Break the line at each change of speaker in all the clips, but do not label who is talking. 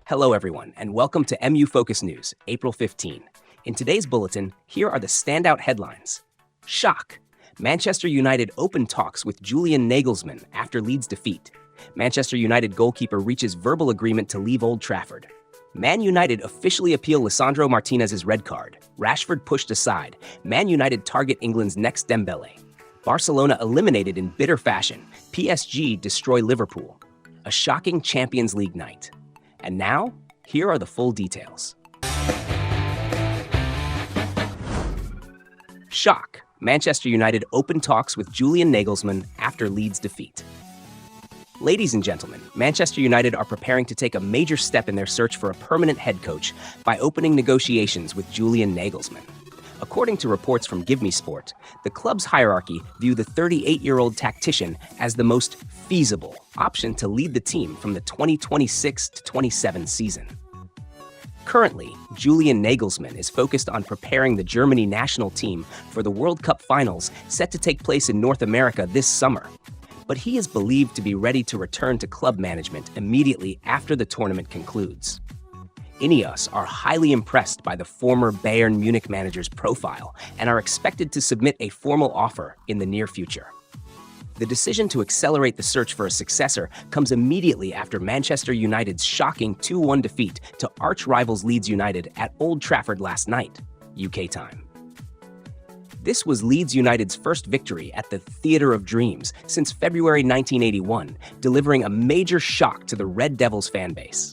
Hello, everyone, and welcome to MU Focus News, April 15. In today's bulletin, here are the standout headlines. Shock! Manchester United open talks with Julian Nagelsmann after Leeds defeat. Manchester United goalkeeper reaches verbal agreement to leave Old Trafford. Man United officially appeal Lisandro Martinez's red card. Rashford pushed aside. Man United target England's next Dembele. Barcelona eliminated in bitter fashion. PSG destroy Liverpool. A shocking Champions League night. And now, here are the full details. Shock! Manchester United open talks with Julian Nagelsmann after Leeds defeat. Ladies and gentlemen, Manchester United are preparing to take a major step in their search for a permanent head coach by opening negotiations with Julian Nagelsmann. According to reports from Give Me Sport, the club's hierarchy view the 38-year-old tactician as the most feasible option to lead the team from the 2026-27 season. Currently, Julian Nagelsmann is focused on preparing the Germany national team for the World Cup finals set to take place in North America this summer. But he is believed to be ready to return to club management immediately after the tournament concludes. Ineos are highly impressed by the former Bayern Munich manager's profile and are expected to submit a formal offer in the near future. The decision to accelerate the search for a successor comes immediately after Manchester United's shocking 2-1 defeat to arch-rivals Leeds United at Old Trafford last night, UK time. This was Leeds United's first victory at the Theatre of Dreams since February 1981, delivering a major shock to the Red Devils fan base.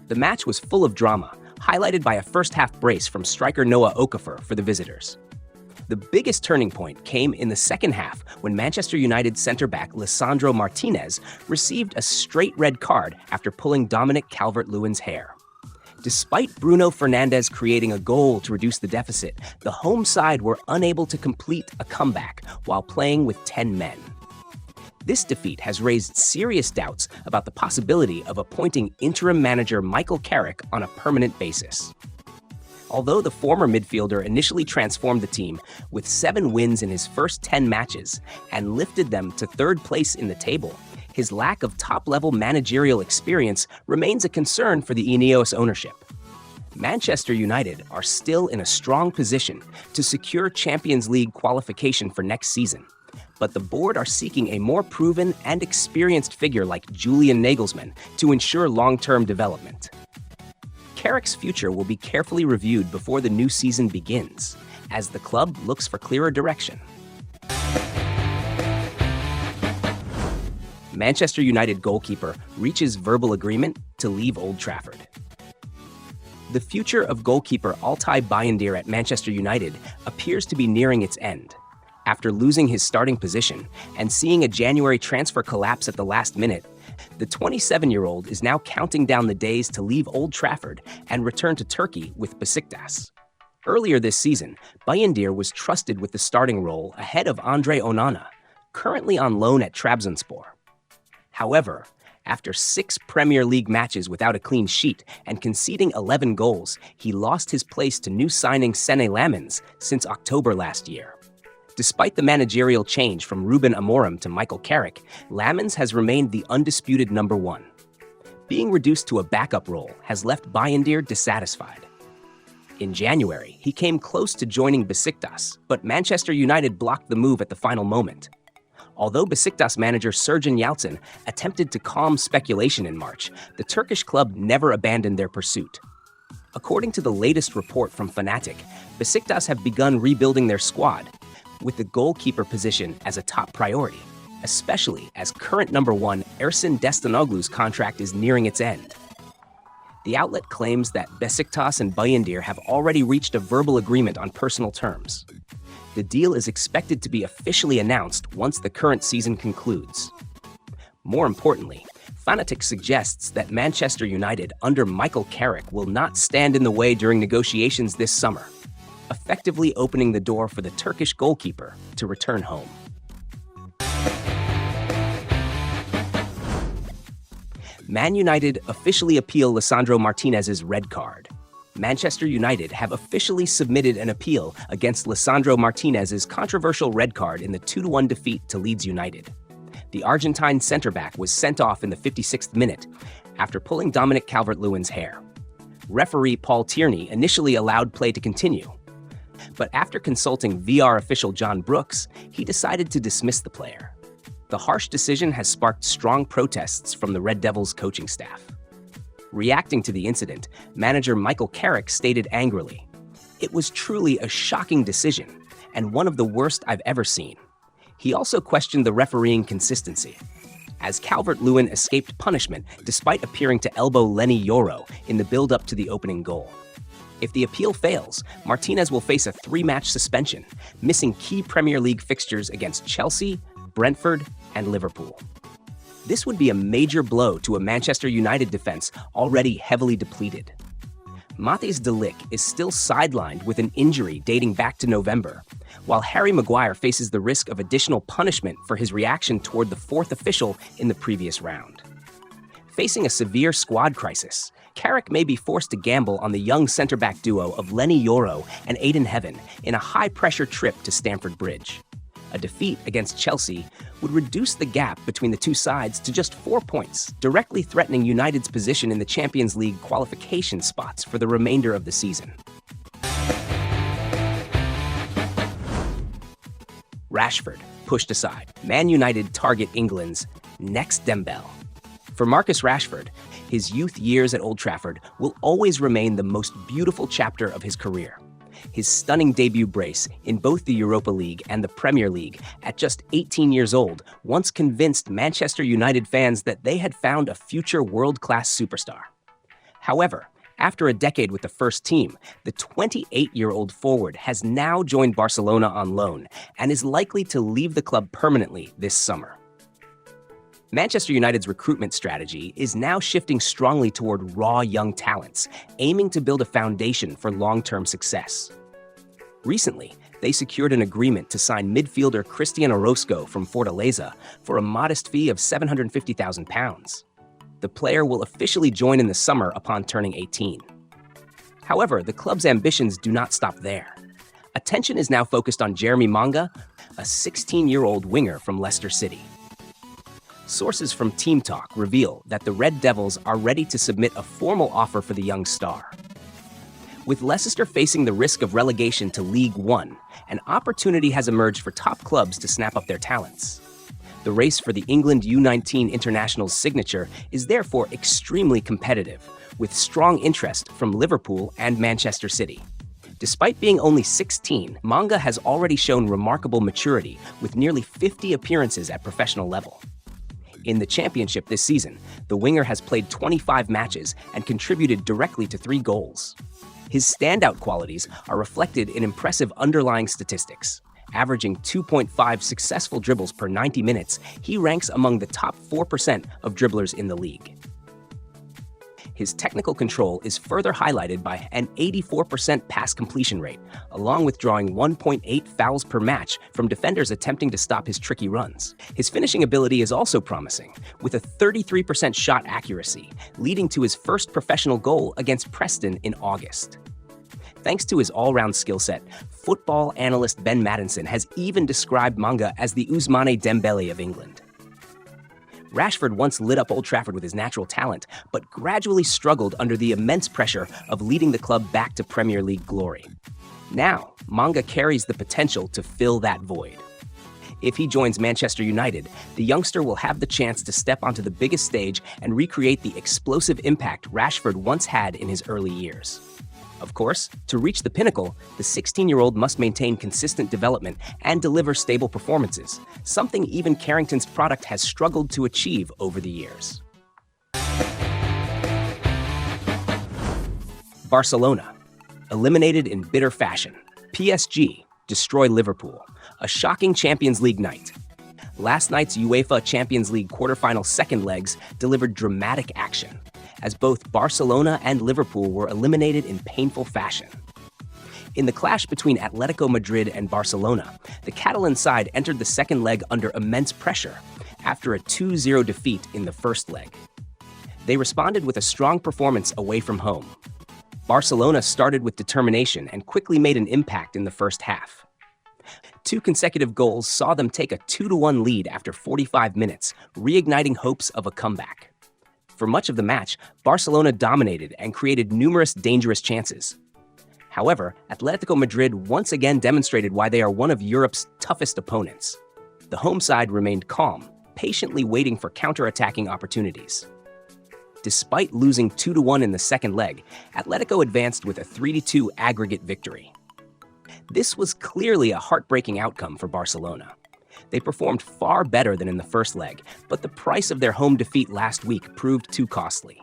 The match was full of drama, highlighted by a first-half brace from striker Noah Okafor for the visitors. The biggest turning point came in the second half when Manchester United centre-back Lisandro Martinez received a straight red card after pulling Dominic Calvert-Lewin's hair. Despite Bruno Fernandes creating a goal to reduce the deficit, the home side were unable to complete a comeback while playing with 10 men. This defeat has raised serious doubts about the possibility of appointing interim manager Michael Carrick on a permanent basis. Although the former midfielder initially transformed the team with 7 wins in his first 10 matches and lifted them to third place in the table, his lack of top-level managerial experience remains a concern for the Ineos ownership. Manchester United are still in a strong position to secure Champions League qualification for next season, but the board are seeking a more proven and experienced figure like Julian Nagelsmann to ensure long-term development. Carrick's future will be carefully reviewed before the new season begins, as the club looks for clearer direction. Manchester United goalkeeper reaches verbal agreement to leave Old Trafford. The future of goalkeeper Altay Bayındır at Manchester United appears to be nearing its end. After losing his starting position and seeing a January transfer collapse at the last minute, the 27-year-old is now counting down the days to leave Old Trafford and return to Turkey with Besiktas. Earlier this season, Bayındır was trusted with the starting role ahead of Andre Onana, currently on loan at Trabzonspor. However, after 6 Premier League matches without a clean sheet and conceding 11 goals, he lost his place to new signing Sene Lammens since October last year. Despite the managerial change from Ruben Amorim to Michael Carrick, Lammens has remained the undisputed number 1. Being reduced to a backup role has left Bayındır dissatisfied. In January, he came close to joining Besiktas, but Manchester United blocked the move at the final moment. Although Besiktas manager Sergen Yalçın attempted to calm speculation in March, the Turkish club never abandoned their pursuit. According to the latest report from Fanatic, Besiktas have begun rebuilding their squad, with the goalkeeper position as a top priority, especially as current number 1 Ersin Destinoglu's contract is nearing its end. The outlet claims that Besiktas and Bayındır have already reached a verbal agreement on personal terms. The deal is expected to be officially announced once the current season concludes. More importantly, Fanatic suggests that Manchester United under Michael Carrick will not stand in the way during negotiations this summer, effectively opening the door for the Turkish goalkeeper to return home. Man United officially appeal Lisandro Martinez's red card. Manchester United have officially submitted an appeal against Lisandro Martinez's controversial red card in the 2-1 defeat to Leeds United. The Argentine centre-back was sent off in the 56th minute after pulling Dominic Calvert-Lewin's hair. Referee Paul Tierney initially allowed play to continue, but after consulting VR official John Brooks, he decided to dismiss the player. The harsh decision has sparked strong protests from the Red Devils coaching staff. Reacting to the incident, manager Michael Carrick stated angrily, "It was truly a shocking decision, and one of the worst I've ever seen." He also questioned the refereeing consistency, as Calvert-Lewin escaped punishment despite appearing to elbow Lenny Yoro in the build-up to the opening goal. If the appeal fails, Martinez will face a 3-match suspension, missing key Premier League fixtures against Chelsea, Brentford, and Liverpool. This would be a major blow to a Manchester United defense already heavily depleted. Matthijs de Ligt is still sidelined with an injury dating back to November, while Harry Maguire faces the risk of additional punishment for his reaction toward the 4th official in the previous round. Facing a severe squad crisis, Carrick may be forced to gamble on the young centre-back duo of Lenny Yoro and Aidan Heaven in a high-pressure trip to Stamford Bridge. A defeat against Chelsea would reduce the gap between the two sides to just 4 points, directly threatening United's position in the Champions League qualification spots for the remainder of the season. Rashford pushed aside. Man United target England's next Dembele. For Marcus Rashford, his youth years at Old Trafford will always remain the most beautiful chapter of his career. His stunning debut brace in both the Europa League and the Premier League at just 18 years old once convinced Manchester United fans that they had found a future world-class superstar. However, after a decade with the first team, the 28-year-old forward has now joined Barcelona on loan and is likely to leave the club permanently this summer. Manchester United's recruitment strategy is now shifting strongly toward raw young talents, aiming to build a foundation for long-term success. Recently, they secured an agreement to sign midfielder Christian Orozco from Fortaleza for a modest fee of £750,000. The player will officially join in the summer upon turning 18. However, the club's ambitions do not stop there. Attention is now focused on Jeremy Manga, a 16-year-old winger from Leicester City. Sources from Team Talk reveal that the Red Devils are ready to submit a formal offer for the young star. With Leicester facing the risk of relegation to League One, an opportunity has emerged for top clubs to snap up their talents. The race for the England U19 international's signature is therefore extremely competitive, with strong interest from Liverpool and Manchester City. Despite being only 16, Manga has already shown remarkable maturity with nearly 50 appearances at professional level. In the championship this season, the winger has played 25 matches and contributed directly to 3 goals. His standout qualities are reflected in impressive underlying statistics. Averaging 2.5 successful dribbles per 90 minutes, he ranks among the top 4% of dribblers in the league. His technical control is further highlighted by an 84% pass completion rate, along with drawing 1.8 fouls per match from defenders attempting to stop his tricky runs. His finishing ability is also promising, with a 33% shot accuracy, leading to his first professional goal against Preston in August. Thanks to his all-round skill set, football analyst Ben Maddinson has even described Manga as the Ousmane Dembele of England. Rashford once lit up Old Trafford with his natural talent, but gradually struggled under the immense pressure of leading the club back to Premier League glory. Now, Manga carries the potential to fill that void. If he joins Manchester United, the youngster will have the chance to step onto the biggest stage and recreate the explosive impact Rashford once had in his early years. Of course, to reach the pinnacle, the 16-year-old must maintain consistent development and deliver stable performances, something even Carrington's product has struggled to achieve over the years. Barcelona, eliminated in bitter fashion. PSG, destroy Liverpool. A shocking Champions League night. Last night's UEFA Champions League quarterfinal second legs delivered dramatic action, as both Barcelona and Liverpool were eliminated in painful fashion. In the clash between Atletico Madrid and Barcelona, the Catalan side entered the second leg under immense pressure after a 2-0 defeat in the first leg. They responded with a strong performance away from home. Barcelona started with determination and quickly made an impact in the first half. 2 consecutive goals saw them take a 2-1 lead after 45 minutes, reigniting hopes of a comeback. For much of the match, Barcelona dominated and created numerous dangerous chances. However, Atletico Madrid once again demonstrated why they are one of Europe's toughest opponents. The home side remained calm, patiently waiting for counter-attacking opportunities. Despite losing 2-1 in the second leg, Atletico advanced with a 3-2 aggregate victory. This was clearly a heartbreaking outcome for Barcelona. They performed far better than in the first leg, but the price of their home defeat last week proved too costly.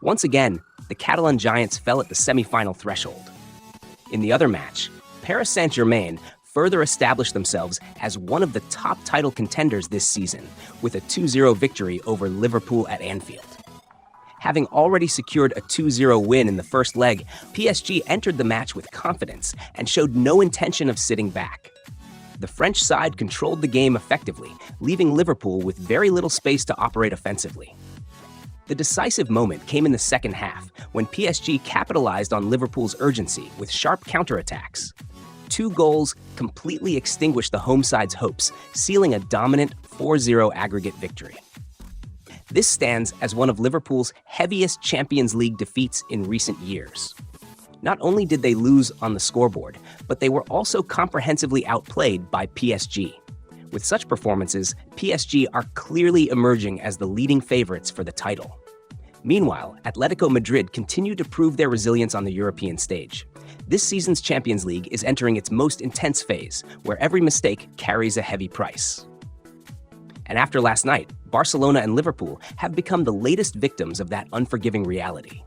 Once again, the Catalan Giants fell at the semi-final threshold. In the other match, Paris Saint-Germain further established themselves as one of the top title contenders this season, with a 2-0 victory over Liverpool at Anfield. Having already secured a 2-0 win in the first leg, PSG entered the match with confidence and showed no intention of sitting back. The French side controlled the game effectively, leaving Liverpool with very little space to operate offensively. The decisive moment came in the second half, when PSG capitalized on Liverpool's urgency with sharp counterattacks. 2 goals completely extinguished the home side's hopes, sealing a dominant 4-0 aggregate victory. This stands as one of Liverpool's heaviest Champions League defeats in recent years. Not only did they lose on the scoreboard, but they were also comprehensively outplayed by PSG. With such performances, PSG are clearly emerging as the leading favorites for the title. Meanwhile, Atletico Madrid continue to prove their resilience on the European stage. This season's Champions League is entering its most intense phase, where every mistake carries a heavy price. And after last night, Barcelona and Liverpool have become the latest victims of that unforgiving reality.